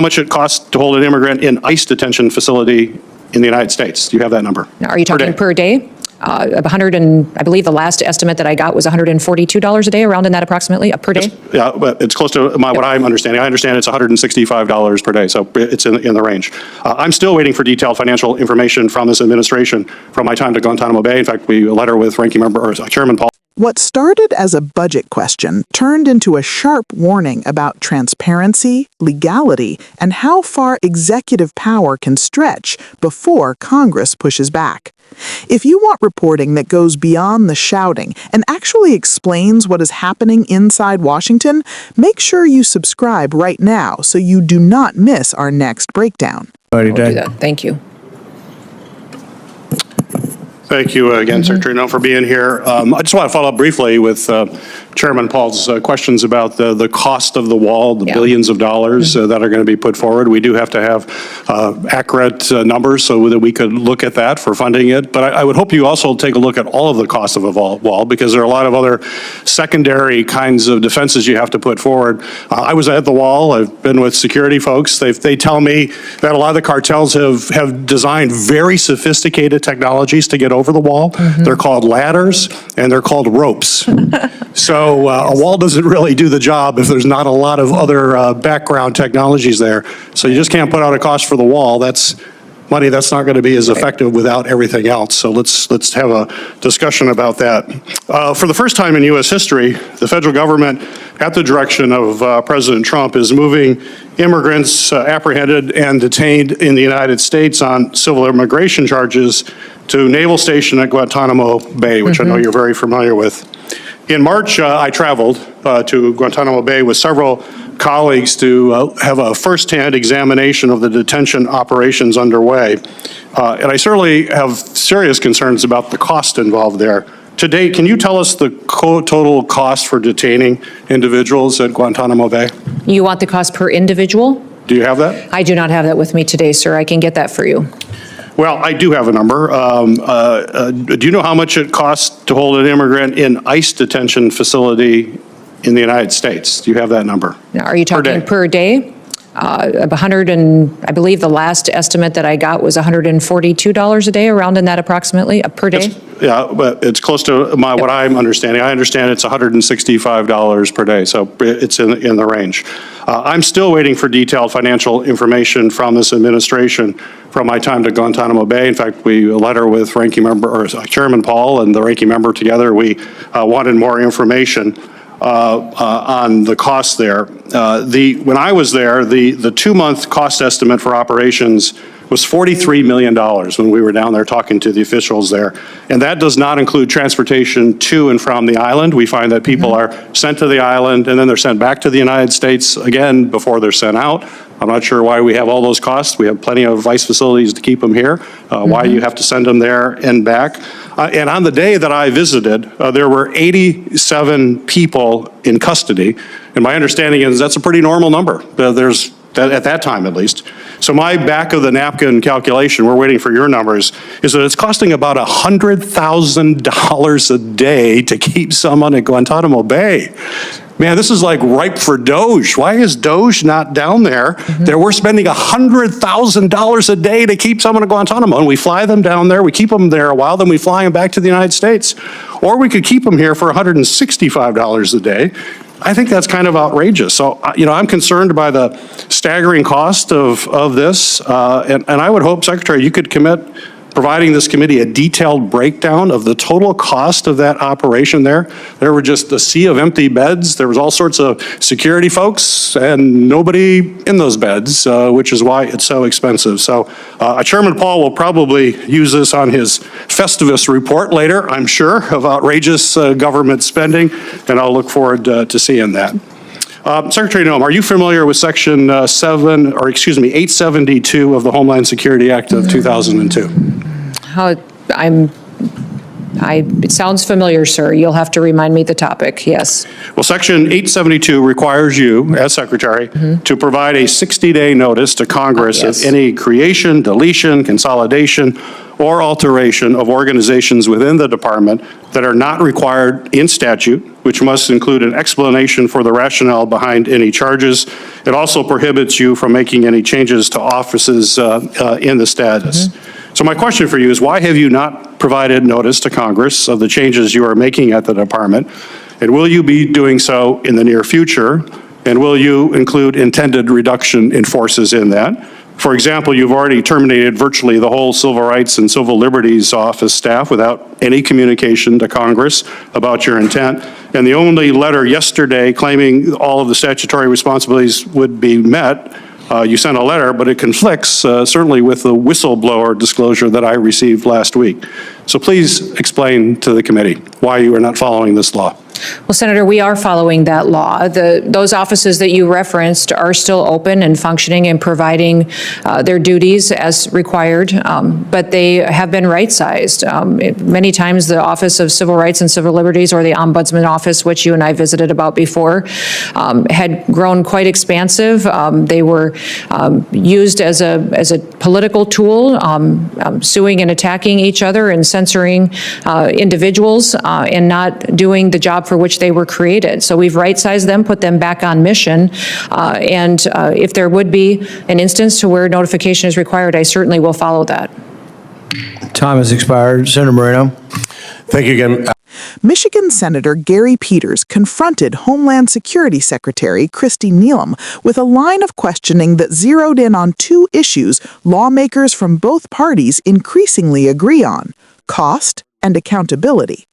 how much it costs to hold an immigrant in ICE detention facility in the United States? Do you have that number? Now, are you talking per day? 100 and I believe the last estimate that I got was $142 a day, around in that approximately, per day? Yeah, but it's close to what I'm understanding. I understand it's $165 per day, so it's in the range. I'm still waiting for detailed financial information from this administration from my time to Guantanamo Bay. In fact, a letter with Ranking Member or Chairman Paul. What started as a budget question turned into a sharp warning about transparency, legality, and how far executive power can stretch before Congress pushes back. If you want reporting that goes beyond the shouting and actually explains what is happening inside Washington, make sure you subscribe right now so you do not miss our next breakdown. I'll do that. Thank you. Thank you again, Secretary Noem, for being here. I just want to follow up briefly with Chairman Paul's questions about the cost of the wall, the billions of dollars that are going to be put forward. We do have to have accurate numbers so that we could look at that for funding it. But I would hope you also take a look at all of the cost of a wall, because there are a lot of other secondary kinds of defenses you have to put forward. I was at the wall. I've been with security folks. They tell me that a lot of the cartels have designed very sophisticated technologies to get over the wall. They're called ladders and they're called ropes. So a wall doesn't really do the job if there's not a lot of other background technologies there. So you just can't put out a cost for the wall. That's money that's not going to be as effective without everything else. So let's have a discussion about that. For the first time in U.S. history, the federal government, at the direction of President Trump, is moving immigrants apprehended and detained in the United States on civil immigration charges to Naval Station at Guantanamo Bay, which I know you're very familiar with. In March, I traveled to Guantanamo Bay with several colleagues to have a firsthand examination of the detention operations underway. And I certainly have serious concerns about the cost involved there. To date, can you tell us the total cost for detaining individuals at Guantanamo Bay? You want the cost per individual? Do you have that? I do not have that with me today, sir. I can get that for you. Well, I do have a number. Do you know how much it costs to hold an immigrant in ICE detention facility in the United States? Do you have that number? Now, are you talking per day? 100 and I believe the last estimate that I got was $142 a day, around in that approximately, per day? Yeah, but it's close to what I'm understanding. I understand it's $165 per day, so it's in the range. I'm still waiting for detailed financial information from this administration from my time to Guantanamo Bay. In fact, a letter with Ranking Member or Chairman Paul and the Ranking Member together, we wanted more information on the cost there. When I was there, the 2-month cost estimate for operations was $43 million when we were down there talking to the officials there. And that does not include transportation to and from the island. We find that people are sent to the island and then they're sent back to the United States again before they're sent out. I'm not sure why we have all those costs. We have plenty of ICE facilities to keep them here. Why you have to send them there and back. And on the day that I visited, there were 87 people in custody. And my understanding is that's a pretty normal number. At that time, at least. So my back of the napkin calculation, we're waiting for your numbers, is that it's costing about $100,000 a day to keep someone at Guantanamo Bay. Man, this is like ripe for Doge. Why is Doge not down there? We're spending $100,000 a day to keep someone at Guantanamo, and we fly them down there, we keep them there a while, then we fly them back to the United States. Or we could keep them here for $165 a day. I think that's kind of outrageous. So, I'm concerned by the staggering cost of this, and I would hope, Secretary, you could commit providing this committee a detailed breakdown of the total cost of that operation there. There were just a sea of empty beds. There was all sorts of security folks and nobody in those beds, which is why it's so expensive. So Chairman Paul will probably use this on his Festivus report later, I'm sure, of outrageous government spending, and I'll look forward to seeing that. Secretary Noem, are you familiar with Section 872 of the Homeland Security Act of 2002? It sounds familiar, sir. You'll have to remind me the topic. Yes. Well, Section 872 requires you, as Secretary, to provide a 60-day notice to Congress of any creation, deletion, consolidation, or alteration of organizations within the department that are not required in statute which must include an explanation for the rationale behind any charges. It also prohibits you from making any changes to offices in the status. So my question for you is, why have you not provided notice to Congress of the changes you are making at the department? And will you be doing so in the near future? And will you include intended reduction in forces in that? For example, you've already terminated virtually the whole Civil Rights and Civil Liberties Office staff without any communication to Congress about your intent. And the only letter yesterday claiming all of the statutory responsibilities would be met, you sent a letter, but it conflicts certainly with the whistleblower disclosure that I received last week. So please explain to the committee why you are not following this law. Well, Senator, we are following that law. Those offices that you referenced are still open and functioning and providing their duties as required, but they have been right-sized. Many times the Office of Civil Rights and Civil Liberties, or the Ombudsman Office, which you and I visited about before, had grown quite expansive. They were used as a political tool, suing and attacking each other and censoring individuals and not doing the job for which they were created. So we've right-sized them, put them back on mission, and if there would be an instance to where notification is required, I certainly will follow that. Time has expired. Senator Moreno. Thank you again. Michigan Senator Gary Peters confronted Homeland Security Secretary Kristi Noem with a line of questioning that zeroed in on two issues lawmakers from both parties increasingly agree on: cost and accountability.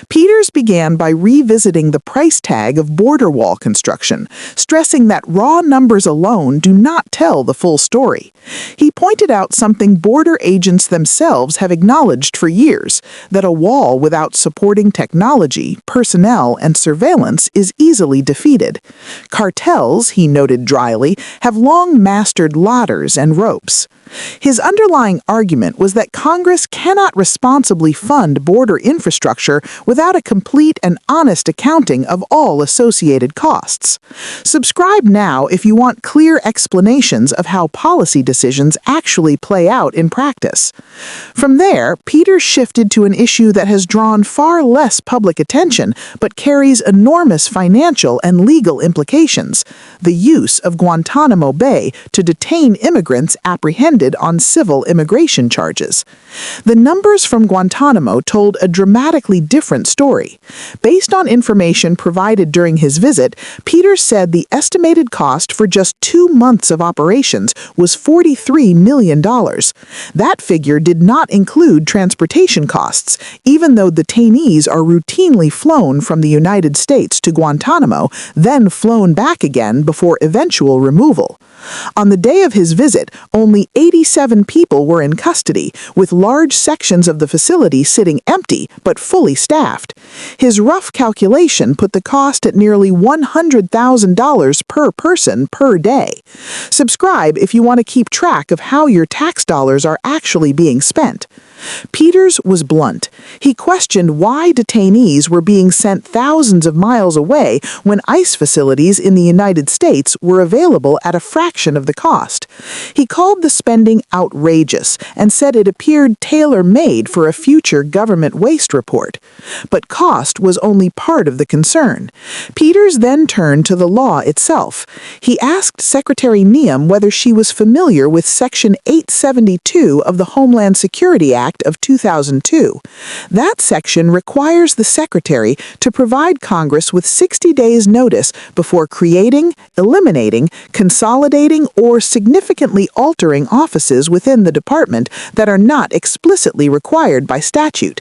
Peters began by revisiting the price tag of border wall construction, stressing that raw numbers alone do not tell the full story. He pointed out something border agents themselves have acknowledged for years, that a wall without supporting technology, personnel, and surveillance is easily defeated. Cartels, he noted dryly, have long mastered ladders and ropes. His underlying argument was that Congress cannot responsibly fund border infrastructure without a complete and honest accounting of all associated costs. Subscribe now if you want clear explanations of how policy decisions actually play out in practice. From there, Peters shifted to an issue that has drawn far less public attention but carries enormous financial and legal implications: the use of Guantanamo Bay to detain immigrants apprehended on civil immigration charges. The numbers from Guantanamo told a dramatically different story. Based on information provided during his visit, Peters said the estimated cost for just 2 months of operations was $43 million. That figure did not include transportation costs, even though detainees are routinely flown from the United States to Guantanamo, then flown back again before eventual removal. On the day of his visit, only 87 people were in custody, with large sections of the facility sitting empty but fully staffed. His rough calculation put the cost at nearly $100,000 per person per day. Subscribe if you want to keep track of how your tax dollars are actually being spent. Peters was blunt. He questioned why detainees were being sent thousands of miles away when ICE facilities in the United States were available at a fraction of the cost. He called the spending outrageous and said it appeared tailor-made for a future government waste report. But cost was only part of the concern. Peters then turned to the law itself. He asked Secretary Noem whether she was familiar with Section 872 of the Homeland Security Act of 2002. That section requires the Secretary to provide Congress with 60 days' notice before creating, eliminating, consolidating, or significantly altering offices within the department that are not explicitly required by statute.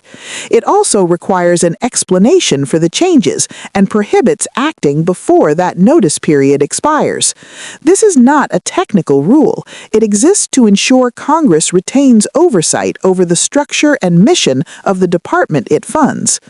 It also requires an explanation for the changes and prohibits acting before that notice period expires. This is not a technical rule. It exists to ensure Congress retains oversight over the structure and mission of the department it funds.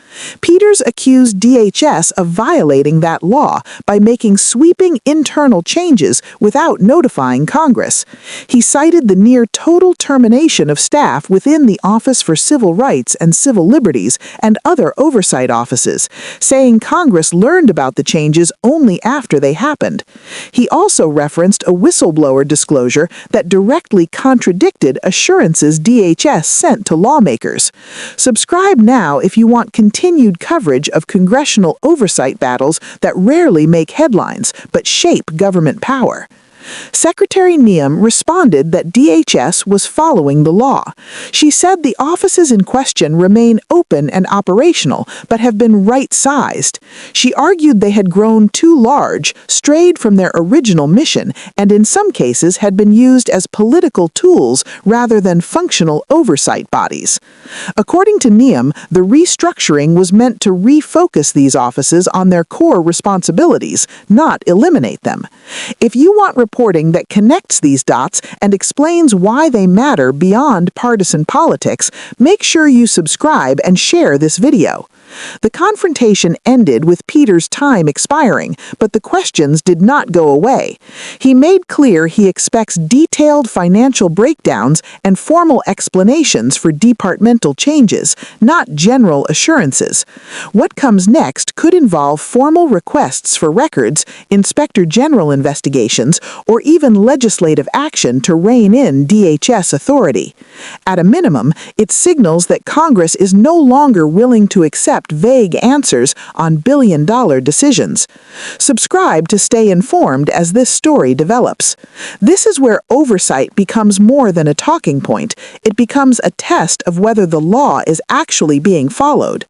Peters accused DHS of violating that law by making sweeping internal changes without notifying Congress. He cited the near-total termination of staff within the Office for Civil Rights and Civil Liberties and other oversight offices, saying Congress learned about the changes only after they happened. He also referenced a whistleblower disclosure that directly contradicted assurances DHS sent sent to lawmakers. Subscribe now if you want continued coverage of congressional oversight battles that rarely make headlines but shape government power. Secretary Noem responded that DHS was following the law. She said the offices in question remain open and operational, but have been right-sized. She argued they had grown too large, strayed from their original mission, and in some cases had been used as political tools rather than functional oversight bodies. According to Noem, the restructuring was meant to refocus these offices on their core responsibilities, not eliminate them. If you want reporting that connects these dots and explains why they matter beyond partisan politics, make sure you subscribe and share this video. The confrontation ended with Peter's time expiring, but the questions did not go away. He made clear he expects detailed financial breakdowns and formal explanations for departmental changes, not general assurances. What comes next could involve formal requests for records, inspector general investigations, or even legislative action to rein in DHS authority. At a minimum, it signals that Congress is no longer willing to accept vague answers on billion-dollar decisions. Subscribe to stay informed as this story develops. This is where oversight becomes more than a talking point. It becomes a test of whether the law is actually being followed.